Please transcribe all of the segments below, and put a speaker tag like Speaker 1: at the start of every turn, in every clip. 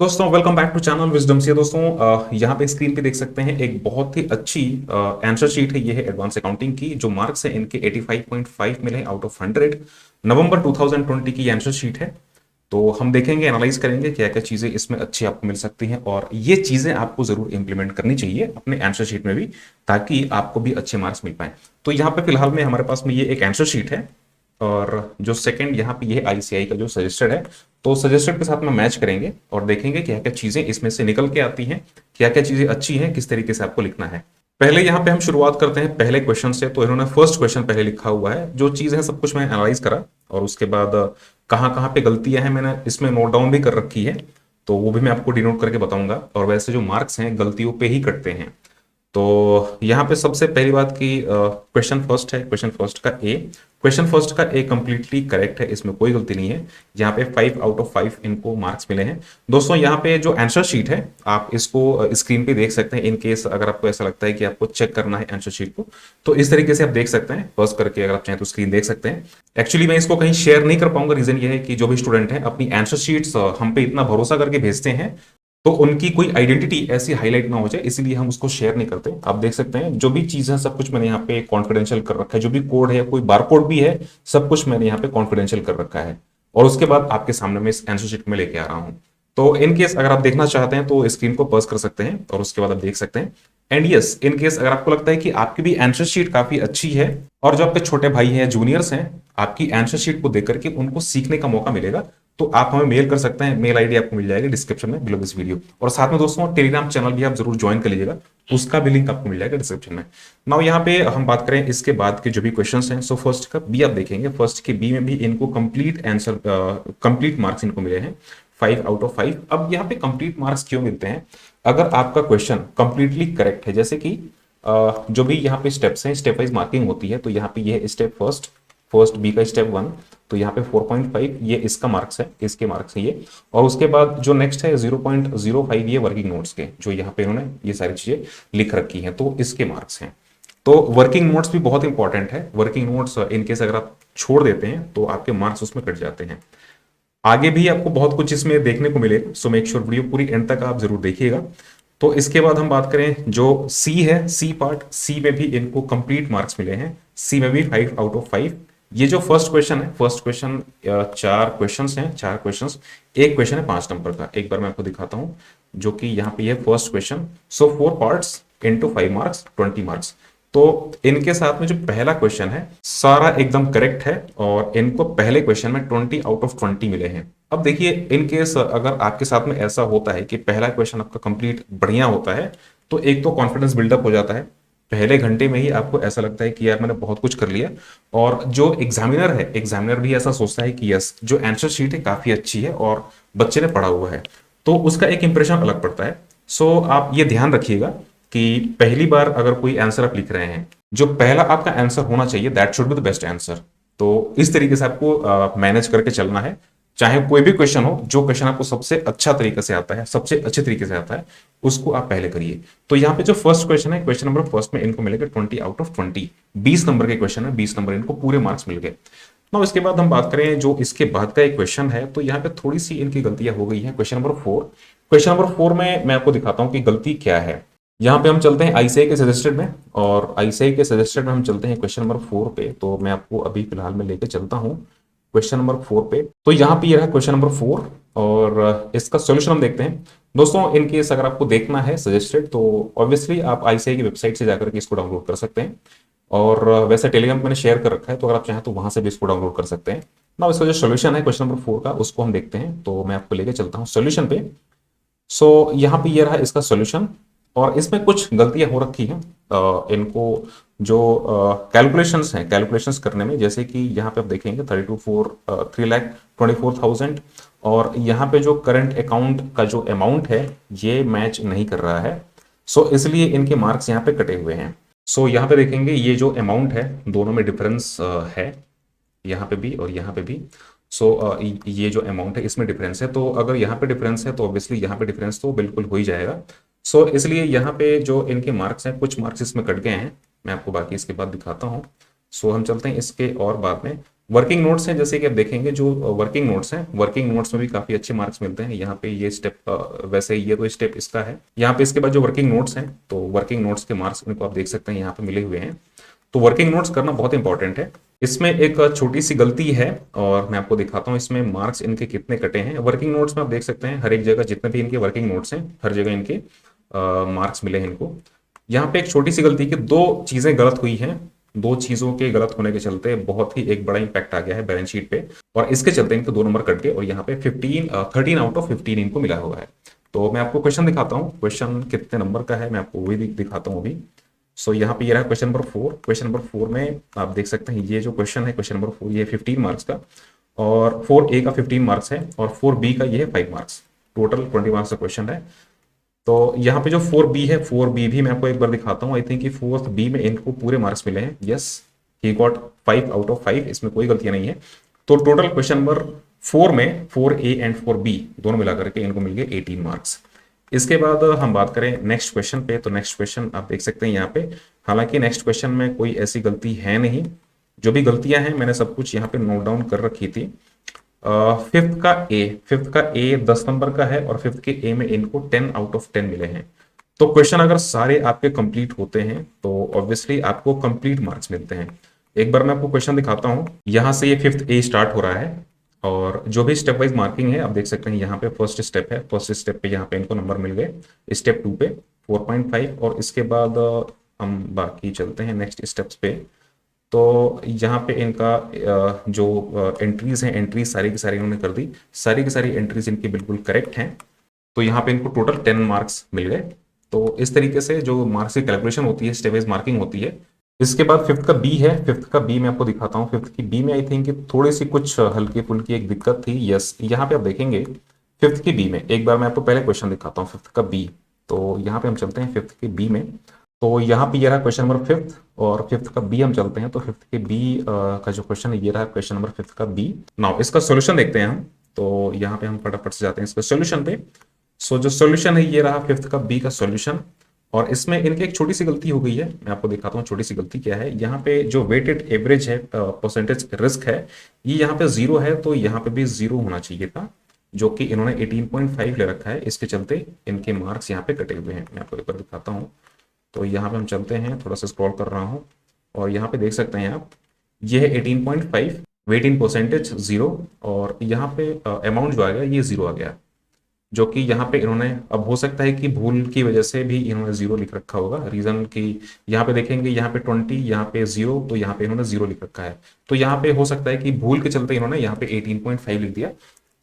Speaker 1: दोस्तों welcome back to channel Wisdom से। दोस्तों यहाँ पे स्क्रीन पे देख सकते हैं एक बहुत ही अच्छी आंसर शीट है। ये है एडवांस अकाउंटिंग की। जो मार्क्स है इनके 85.5 मिले आउट ऑफ 100। नवंबर 2020 की आंसर शीट है। तो हम देखेंगे, एनालाइज करेंगे क्या क्या चीज़ें इसमें अच्छी आपको मिल सकती हैं और ये चीज़ें आपको ज़रूर इंप्लीमेंट करनी चाहिए अपने आंसर शीट में भी, ताकि आपको भी अच्छे मार्क्स मिल पाए। तो यहाँ पे फिलहाल में हमारे पास में ये एक आंसर शीट है और जो सेकंड यहाँ पे ये आईसीआई का जो सजेस्टेड है, तो सजेस्टेड के साथ में मैच करेंगे और देखेंगे क्या क्या चीज़ें इसमें से निकल के आती हैं, क्या क्या चीज़ें अच्छी हैं, किस तरीके से आपको लिखना है। पहले यहाँ पे हम शुरुआत करते हैं पहले क्वेश्चन से। तो इन्होंने फर्स्ट क्वेश्चन पहले लिखा हुआ है। जो चीज़ है सब कुछ मैं एनालाइज करा और उसके बाद कहाँ कहाँ पे गलतियां हैं मैंने इसमें नोट डाउन भी कर रखी है, तो वो भी मैं आपको डिनोट करके बताऊंगा। और वैसे जो मार्क्स हैं गलतियों पे ही कटते हैं। तो यहाँ पे सबसे पहली बात की क्वेश्चन फर्स्ट है, क्वेश्चन फर्स्ट का ए कंप्लीटली करेक्ट है, इसमें कोई गलती नहीं है। यहाँ पे 5 आउट ऑफ 5 इनको मार्क्स मिले हैं। दोस्तों यहाँ पे जो आंसर शीट है आप इसको स्क्रीन पे देख सकते हैं। इन केस अगर आपको ऐसा लगता है कि आपको चेक करना है आंसर शीट को, तो इस तरीके से आप देख सकते हैं। पॉज करके अगर आप चाहें तो स्क्रीन देख सकते हैं। एक्चुअली मैं इसको कहीं शेयर नहीं कर पाऊंगा, रीजन ये है कि जो भी स्टूडेंट हैं अपनी आंसर शीट्स हम पे इतना भरोसा करके भेजते हैं, तो उनकी कोई आइडेंटिटी ऐसी हाईलाइट ना हो जाए, इसीलिए हम उसको शेयर नहीं करते। आप देख सकते हैं जो भी चीज़ है सब कुछ मैंने यहाँ पे कॉन्फिडेंशियल कर रखा है। जो भी कोड है, कोई बार कोड भी है, सब कुछ मैंने यहाँ पे कॉन्फिडेंशियल कर रखा है। और उसके बाद आपके सामने मैं इस आंसर शीट में लेके आ रहा हूँ। तो इन केस अगर आप देखना चाहते हैं तो स्क्रीन को पॉज कर सकते हैं और उसके बाद आप देख सकते हैं। एंड यस, इन केस अगर आपको लगता है कि आपकी भी आंसर शीट काफी अच्छी है और जो आपके छोटे भाई हैं, जूनियर्स हैं, आपकी आंसर शीट को देख करके उनको सीखने का मौका मिलेगा, तो आप हमें मेल कर सकते हैं। मेल आईडी आपको मिल जाएगी डिस्क्रिप्शन में बिलो दिस वीडियो। और साथ में दोस्तों टेलीग्राम चैनल भी आप जरूर ज्वाइन कर लीजिएगा, उसका भी लिंक आपको मिल जाएगा डिस्क्रिप्शन में। नाउ यहाँ पे हम बात करें इसके बाद के जो भी क्वेश्चंस हैं। सो फर्स्ट का बी आप देखेंगे, फर्स्ट के बी में भी इनको कंप्लीट आंसर, कंप्लीट मार्क्स इनको मिले हैं 5 आउट ऑफ 5। अब यहाँ पे कंप्लीट मार्क्स क्यों मिलते हैं? अगर आपका क्वेश्चन कंप्लीटली करेक्ट है, जैसे कि जो भी यहाँ पे स्टेप्स हैं, स्टेप वाइज मार्किंग होती है। तो यहाँ पे ये स्टेप फर्स्ट, फर्स्ट बी का स्टेप 1, तो यहाँ पे 4.5 ये इसका मार्क्स है, इसके मार्क्स है ये। और उसके बाद जो नेक्स्ट है 0.05 ये वर्किंग नोट्स के, जो यहाँ पे इन्होंने ये सारी चीजें लिख रखी हैं, तो इसके मार्क्स हैं। तो वर्किंग नोट्स भी बहुत इंपॉर्टेंट है। वर्किंग नोट्स इनकेस अगर आप छोड़ देते हैं तो आपके मार्क्स उसमें कट जाते हैं। आगे भी आपको बहुत कुछ इसमें देखने को मिलेगा, सो मेक श्योर वीडियो पूरी एंड तक आप जरूर देखिएगा। तो इसके बाद हम बात करें जो सी है, सी पार्ट, सी में भी इनको कंप्लीट मार्क्स मिले हैं। सी में भी 5 आउट ऑफ 5। ये जो फर्स्ट क्वेश्चन है, फर्स्ट क्वेश्चन, चार क्वेश्चंस हैं, चार क्वेश्चंस। एक क्वेश्चन है 5 नंबर का, एक बार मैं आपको दिखाता हूं, जो कि यहाँ पे है फर्स्ट क्वेश्चन। सो 4 पार्ट्स इनटू 5 मार्क्स, 20 मार्क्स। तो इनके साथ में जो पहला क्वेश्चन है सारा एकदम करेक्ट है और इनको पहले क्वेश्चन में 20 आउट ऑफ 20 मिले हैं। अब देखिए, इन केस अगर आपके साथ में ऐसा होता है कि पहला क्वेश्चन आपका कंप्लीट बढ़िया होता है, तो एक तो कॉन्फिडेंस बिल्डअप हो जाता है। पहले घंटे में ही आपको ऐसा लगता है कि यार मैंने बहुत कुछ कर लिया। और जो एग्जामिनर है, एग्जामिनर भी ऐसा सोचता है कि यस, जो आंसर शीट है काफी अच्छी है और बच्चे ने पढ़ा हुआ है, तो उसका एक इंप्रेशन अलग पड़ता है। सो आप ये ध्यान रखिएगा कि पहली बार अगर कोई आंसर आप लिख रहे हैं, जो पहला आपका आंसर होना चाहिए that should be the best answer. तो इस तरीके से आपको मैनेज करके चलना है। चाहे कोई भी क्वेश्चन हो, जो क्वेश्चन आपको सबसे अच्छा तरीके से आता है, सबसे अच्छे तरीके से आता है, उसको आप पहले करिए। तो यहाँ पे जो फर्स्ट क्वेश्चन है, क्वेश्चन नंबर फर्स्ट में इनको मिलेगा 20 आउट ऑफ 20। 20 नंबर के क्वेश्चन है, 20 नंबर इनको पूरे मार्क्स मिल गए। ना इसके बाद हम बात करें जो इसके बाद का एक क्वेश्चन है, तो यहाँ पे थोड़ी सी इनकी गलतियां हो गई है। क्वेश्चन नंबर 4, क्वेश्चन नंबर 4 में मैं आपको दिखाता हूं कि गलती क्या है। यहाँ पे हम चलते हैं आईसीआई के सजेस्टेड में, और आईसीआई के सजेस्टेड में हम चलते हैं क्वेश्चन नंबर 4 पे। तो मैं आपको अभी फिलहाल में लेके चलता हूँ क्वेश्चन नंबर 4 पे। तो यहाँ पे ये रहा क्वेश्चन नंबर 4 और इसका सॉल्यूशन हम देखते हैं। दोस्तों इन केस अगर आपको देखना है सजेस्टेड, तो ऑब्वियसली आप आईसीआई की वेबसाइट से जाकर के इसको डाउनलोड कर सकते हैं। और वैसे टेलीग्राम पे मैंने शेयर कर रखा है, तो अगर आप चाहें तो वहां से भी इसको डाउनलोड कर सकते हैं ना। इसका जो सोल्यूशन है क्वेश्चन नंबर 4 का, उसको हम देखते हैं। तो मैं आपको लेके चलता हूँ सोल्यूशन पे। सो यहाँ पे ये रहा इसका सोल्यूशन और इसमें कुछ गलतियां हो रखी हैं। इनको जो कैलकुलेशंस हैं, कैलकुलेशंस करने में, जैसे कि यहाँ पे आप देखेंगे 3,24,000 और यहाँ पे जो करंट अकाउंट का जो अमाउंट है ये मैच नहीं कर रहा है। सो इसलिए इनके मार्क्स यहाँ पे कटे हुए हैं। सो यहाँ पे देखेंगे ये जो अमाउंट है दोनों में डिफरेंस है, यहाँ पे भी और यहाँ पे भी। सो ये जो अमाउंट है इसमें डिफरेंस है, तो अगर यहाँ पे डिफरेंस है तो ऑब्वियसली यहाँ पे डिफरेंस तो बिल्कुल हो ही जाएगा। सो इसलिए यहाँ पे जो इनके मार्क्स हैं, कुछ मार्क्स इसमें कट गए हैं। मैं आपको बाकी इसके बाद दिखाता हूँ। सो हम चलते हैं इसके और बाद में। वर्किंग नोट्स हैं, जैसे कि आप देखेंगे जो वर्किंग नोट्स हैं, वर्किंग नोट्स में भी काफी अच्छे मार्क्स मिलते हैं। यहाँ पे ये स्टेप, वैसे ये तो स्टेप इसका है। यहाँ पे इसके बाद जो वर्किंग नोट्स हैं, तो वर्किंग नोट्स के मार्क्स इनको आप देख सकते हैं यहाँ पे मिले हुए हैं। तो वर्किंग नोट्स करना बहुत इंपॉर्टेंट है। इसमें एक छोटी सी गलती है और मैं आपको दिखाता हूँ इसमें मार्क्स इनके कितने कटे हैं। वर्किंग नोट्स में आप देख सकते हैं हर एक जगह जितने भी इनके वर्किंग नोट्स हैं, हर जगह इनके मार्क्स मिले हैं इनको। यहाँ पे एक छोटी सी गलती की दो चीजें गलत हुई हैं। दो चीजों के गलत होने के चलते बहुत ही एक बड़ा इंपैक्ट आ गया है बैलेंस शीट पे, और इसके चलते इनको 2 नंबर कट गए और यहाँ पे 13 आउट ऑफ 15 इनको मिला हुआ है। तो मैं आपको क्वेश्चन दिखाता हूँ, क्वेश्चन कितने नंबर का है मैं आपको वही दिखाता हूँ अभी। सो यहाँ पे ये रहा क्वेश्चन नंबर 4। क्वेश्चन नंबर 4 में आप देख सकते हैं ये जो क्वेश्चन है क्वेश्चन नंबर 4, ये 15 मार्क्स का, और 4A का 15 मार्क्स है और 4B का ये है 5 मार्क्स। टोटल 20 मार्क्स का क्वेश्चन है। तो यहाँ पे जो 4B है, 4B भी मैं आपको एक बार दिखाता हूँ। आई थिंक कि 4B में इनको पूरे मार्क्स मिले हैं। Yes, he got 5 out of 5, इसमें कोई गलतियां नहीं है। तो टोटल क्वेश्चन नंबर 4 में 4A एंड 4B दोनों मिला करके इनको मिल गए 18 मार्क्स। इसके बाद हम बात करें नेक्स्ट क्वेश्चन पे, तो नेक्स्ट क्वेश्चन आप देख सकते हैं यहाँ पे, हालांकि नेक्स्ट क्वेश्चन में कोई ऐसी गलती है नहीं। जो भी गलतियां हैं मैंने सब कुछ यहाँ पे नोट डाउन कर रखी थी। फिफ्थ का ए 10 नंबर का है और फिफ्थ के ए में इनको 10 आउट ऑफ 10 मिले हैं। तो क्वेश्चन अगर सारे आपके कंप्लीट होते हैं तो ऑब्वियसली आपको कंप्लीट मार्क्स मिलते हैं। एक बार मैं आपको क्वेश्चन दिखाता हूं। यहां से ये फिफ्थ ए स्टार्ट हो रहा है और जो भी स्टेप वाइज मार्किंग है आप देख सकते हैं। यहाँ पे फर्स्ट स्टेप है, फर्स्ट स्टेप पे यहाँ पे इनको नंबर मिल गए। स्टेप 2 पे 4.5 और इसके बाद हम बाकी चलते हैं नेक्स्ट स्टेप्स पे। तो यहाँ पे इनका जो एंट्रीज हैं, एंट्रीज सारी की सारी इन्होंने कर दी, सारी की सारी एंट्रीज इनकी बिल्कुल करेक्ट हैं। तो यहाँ पे इनको टोटल 10 मार्क्स मिल गए। तो इस तरीके से जो मार्क्स की कैलकुलेशन होती है, स्टेप वाइज मार्किंग होती है। इसके बाद फिफ्थ का बी है। फिफ्थ का बी मैं आपको दिखाता हूँ। फिफ्थ की बी में आई थिंक थोड़ी सी कुछ हल्की फुल्की एक दिक्कत थी। यस, यहाँ पे आप देखेंगे फिफ्थ की बी में, एक बार मैं आपको पहले क्वेश्चन दिखाता हूँ फिफ्थ का बी। तो यहाँ पे हम चलते हैं फिफ्थ के बी में। तो यहाँ पे ये रहा क्वेश्चन नंबर फिफ्थ और फिफ्थ का बी हम चलते हैं। तो फिफ्थ के बी का जो क्वेश्चन है ये रहा क्वेश्चन नंबर फिफ्थ का बी। नाउ इसका सोल्यूशन देखते हैं हम। तो यहाँ पे हम फटाफट से जाते हैं इसके सोल्यूशन पे। सो जो सोल्यूशन है ये रहा फिफ्थ का बी का सोल्यूशन। और इसमें इनकी एक छोटी सी गलती हो गई है, मैं आपको दिखाता हूँ छोटी सी गलती क्या है। यहाँ पे जो वेटेड एवरेज है, परसेंटेज रिस्क है, ये यहाँ पे 0 है। तो यहाँ पे भी 0 होना चाहिए था, जो कि इन्होंने 18.5 ले रखा है। इसके चलते इनके मार्क्स यहाँ पे कटे हुए हैं। मैं आपको एक बार दिखाता हूँ। तो यहाँ पे हम चलते हैं, थोड़ा सा स्क्रॉल कर रहा हूँ और यहाँ पे देख सकते हैं आप, ये है 18.5, वेटिंग परसेंटेज 0 और यहाँ पे अमाउंट जो आ गया ये 0 आ गया, जो कि यहाँ पे इन्होंने, अब हो सकता है कि भूल की वजह से भी इन्होंने 0 लिख रखा होगा। रीजन कि यहाँ पे देखेंगे यहाँ पे 20, यहाँ पे 0, तो यहाँ पे इन्होंने 0 लिख रखा है। तो यहाँ पे हो सकता है कि भूल के चलते इन्होंने यहाँ पे 18.5 लिख दिया।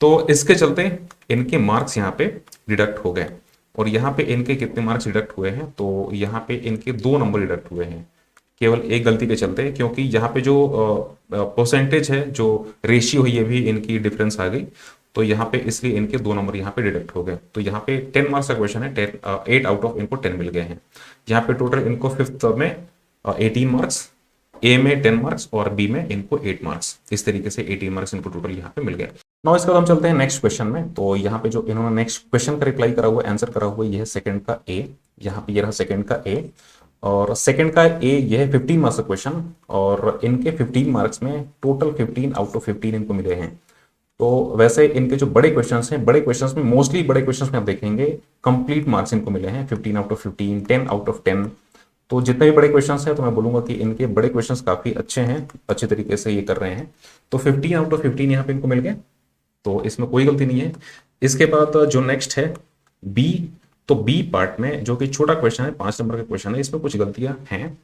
Speaker 1: तो इसके चलते इनके मार्क्स यहाँ पे डिडक्ट हो गए। और यहाँ पे इनके कितने मार्क्स डिडक्ट हुए हैं, तो यहाँ पे इनके 2 नंबर डिडक्ट हुए हैं केवल एक गलती के चलते, क्योंकि यहाँ पे जो परसेंटेज है, जो रेशियो है, ये भी इनकी डिफरेंस आ गई। तो यहाँ पे इसलिए इनके 2 नंबर यहाँ पे डिडक्ट हो गए। तो यहाँ पे 10 मार्क्स का क्वेश्चन है, 8 आउट ऑफ इनको 10 मिल गए हैं। यहाँ पे टोटल इनको फिफ्थ में 18 मार्क्स, ए में 10 मार्क्स और बी में इनको 8 मार्क्स। इस तरीके से 18 मार्क्स इनको टोटल यहाँ पे मिल गए। नाउ इसके बाद हम चलते हैं नेक्स्ट क्वेश्चन में। तो यहाँ पे जो इन्होंने नेक्स्ट क्वेश्चन का रिप्लाई करा हुआ, आंसर करा हुआ, ये है सेकंड का ए। यहाँ पे ये रहा सेकंड का ए और सेकंड का ए, ये है 15 मार्क्स का क्वेश्चन और इनके 15 मार्क्स में टोटल 15 आउट ऑफ 15 इनको मिले हैं। तो वैसे इनके जो बड़े क्वेश्चंस हैं, बड़े क्वेश्चंस में मोस्टली बड़े क्वेश्चंस में आप देखेंगे कंप्लीट मार्क्स इनको मिले हैं 15 आउट ऑफ 15, 10 आउट ऑफ 10। तो जितने भी बड़े क्वेश्चंस हैं तो मैं बोलूंगा कि इनके बड़े क्वेश्चंस काफी अच्छे हैं, अच्छे तरीके से ये कर रहे हैं। तो 15 आउट ऑफ 15 यहाँ पे इनको मिल गए, तो इसमें कोई गलती नहीं है। इसके बाद जो नेक्स्ट है बी, तो बी पार्ट में जो कि छोटा क्वेश्चन है, 5 नंबर का क्वेश्चन है, इसमें कुछ गलतियां हैं।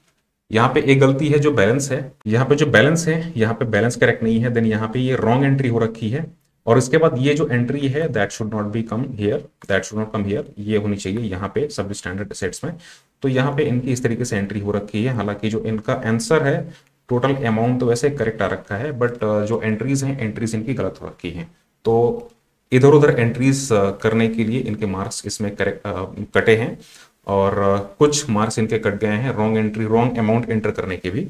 Speaker 1: यहाँ पे एक गलती है जो बैलेंस है, यहाँ पे जो बैलेंस है, यहाँ पे बैलेंस करेक्ट नहीं है। देन यहाँ पे ये रॉन्ग एंट्री हो रखी है और इसके बाद ये जो एंट्री है that should not be come here, that should not come here, ये होनी चाहिए यहाँ पे सब स्टैंडर्ड सेट्स में। तो यहाँ पे इनकी इस तरीके से एंट्री हो रखी है। हालांकि जो इनका आंसर है टोटल अमाउंट तो वैसे करेक्ट आ रखा है, बट जो एंट्रीज हैं, एंट्रीज इनकी गलत हो रखी है। तो इधर उधर एंट्रीज करने के लिए इनके मार्क्स इसमें करेक्ट कटे हैं और कुछ मार्क्स इनके कट गए हैं wrong entry, wrong amount enter करने के भी।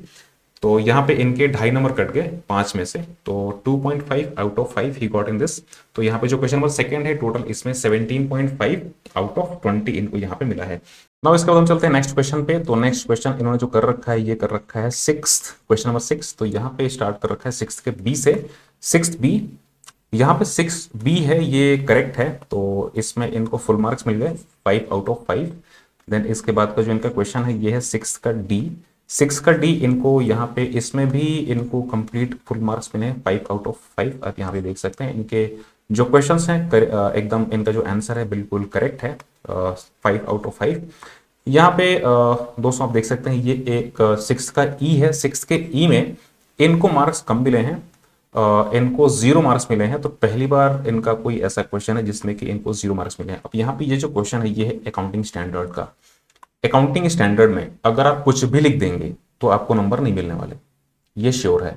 Speaker 1: तो यहाँ पे इनके 2.5 नंबर कट गए 5 में से, तो 2.5 out of 5 he got in this. तो यहाँ पे जो क्वेश्चन नंबर सेकंड है, टोटल इसमें 17.5 आउट ऑफ 20 इनको यहाँ पे मिला है। नाउ इसके बाद हम चलते हैं नेक्स्ट क्वेश्चन पे। तो नेक्स्ट क्वेश्चन इन्होंने जो कर रखा है, ये कर रखा है सिक्स्थ, क्वेश्चन नंबर 6। तो यहाँ पे स्टार्ट कर रखा है सिक्स के बी से, सिक्स बी। यहाँ पे 6B है, ये करेक्ट है, तो इसमें इनको फुल मार्क्स मिल गए 5 आउट ऑफ 5। देन इसके बाद का जो इनका क्वेश्चन है ये है 6 का डी। 6 का डी इनको यहाँ पे इसमें भी इनको कंप्लीट फुल मार्क्स मिले 5 आउट ऑफ 5। आप यहाँ पे देख सकते हैं इनके जो क्वेश्चंस हैं एकदम इनका जो आंसर है बिल्कुल करेक्ट है, 5 आउट ऑफ 5। यहाँ पे दोस्तों आप देख सकते हैं ये एक 6 का ई है, 6 के ई में इनको मार्क्स कम मिले हैं, इनको 0 मार्क्स मिले हैं। तो पहली बार इनका कोई ऐसा क्वेश्चन है जिसमें कि इनको 0 मार्क्स मिले हैं। अब यहाँ पे ये जो क्वेश्चन है ये है अकाउंटिंग स्टैंडर्ड का। अकाउंटिंग स्टैंडर्ड में अगर आप कुछ भी लिख देंगे तो आपको नंबर नहीं मिलने वाले, ये श्योर है।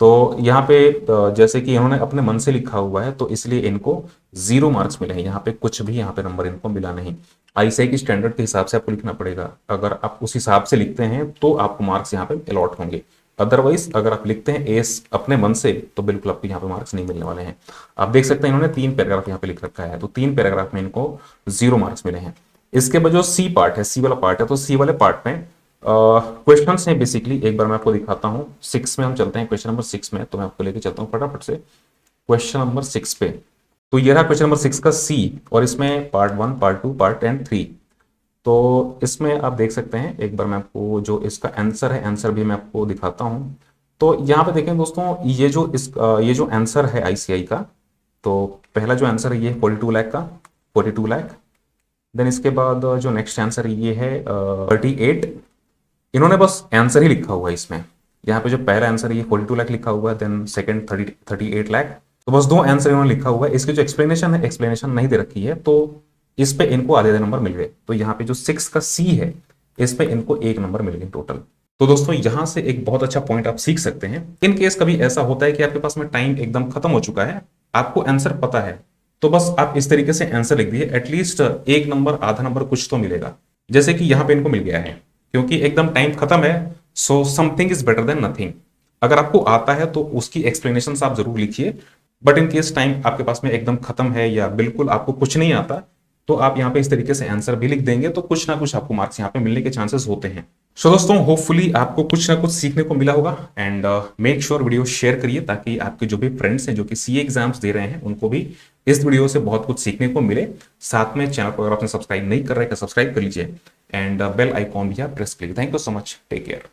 Speaker 1: तो यहाँ पे जैसे कि इन्होंने अपने मन से लिखा हुआ है तो इसलिए इनको 0 मार्क्स मिले हैं, यहाँ पे कुछ भी यहाँ पे नंबर इनको मिला नहीं। आईसीएआई की स्टैंडर्ड के हिसाब से आपको लिखना पड़ेगा, अगर आप उस हिसाब से लिखते हैं तो आपको मार्क्स यहाँ पे अलॉट होंगे। अदरवाइज अगर आप लिखते हैं एस अपने मन से तो बिल्कुल आपको यहाँ पे मार्क्स नहीं मिलने वाले हैं। आप देख सकते हैं इन्होंने 3 पैराग्राफ यहाँ पे लिख रखा है, तो 3 पैराग्राफ में इनको 0 मार्क्स मिले हैं। इसके बाद जो सी पार्ट है, सी वाला पार्ट है, तो सी वाले पार्ट में क्वेश्चंस हैं बेसिकली। एक बार मैं आपको दिखाता हूँ, 6 में हम चलते हैं, क्वेश्चन नंबर 6 में। तो मैं आपको लेके चलता हूँ फटाफट से क्वेश्चन नंबर 6 पे। तो ये रहा क्वेश्चन नंबर 6 का सी, और इसमें पार्ट 1, पार्ट 2, पार्ट एंड 3। तो इसमें आप देख सकते हैं, एक बार मैं आपको जो इसका आंसर है, आंसर भी मैं आपको दिखाता हूं। तो यहाँ पे देखें दोस्तों, ये जो आंसर है आईसीआई का, तो पहला जो आंसर है ये 42 लाख का, 42 लाख। देन इसके बाद जो नेक्स्ट आंसर ये है 38। इन्होंने बस आंसर ही लिखा हुआ है इसमें, यहाँ पे जो पहला आंसर है ये 42 लाख लिखा हुआ है, देन सेकंड 38 लाख। तो बस 2 आंसर इन्होंने लिखा हुआ है। इसकी जो एक्सप्लेनेशन है, एक्सप्लेनेशन नहीं दे रखी है, तो इस पे इनको आधे नंबर मिल गए। तो यहाँ पे जो 6 का सी है, इस पे इनको 1 नंबर मिल गए टोटल। तो दोस्तों यहां से एक बहुत अच्छा पॉइंट आप सीख सकते हैं। इन केस कभी ऐसा होता है कि आपके पास में टाइम एकदम खत्म हो चुका है, आपको आंसर पता है, तो बस आप इस तरीके से आंसर लिख दिए, एटलीस्ट 1 नंबर आधा नंबर कुछ तो मिलेगा। जैसे कि यहाँ पे इनको मिल गया है, क्योंकि एकदम टाइम खत्म है, so something is better than nothing. अगर आपको आता है तो उसकी एक्सप्लेनेशन आप जरूर लिखिए, बट इन केस टाइम आपके पास में एकदम खत्म है या बिल्कुल आपको कुछ नहीं आता, तो आप यहाँ पे इस तरीके से आंसर भी लिख देंगे, तो कुछ ना कुछ आपको मार्क्स यहाँ पे मिलने के चांसेस होते हैं। सो दोस्तों होपफुली आपको कुछ ना कुछ सीखने को मिला होगा, and make sure video share करिए ताकि आपके जो भी फ्रेंड्स हैं जो कि सीए एग्जाम्स दे रहे हैं उनको भी इस वीडियो से बहुत कुछ सीखने को मिले। साथ में चैनल को अगर आपने सब्सक्राइब नहीं कर रहे हैं तो सब्सक्राइब कर लीजिए, एंड बेल आइकॉन भी आप प्रेस कीजिए। Thank you so much, take care.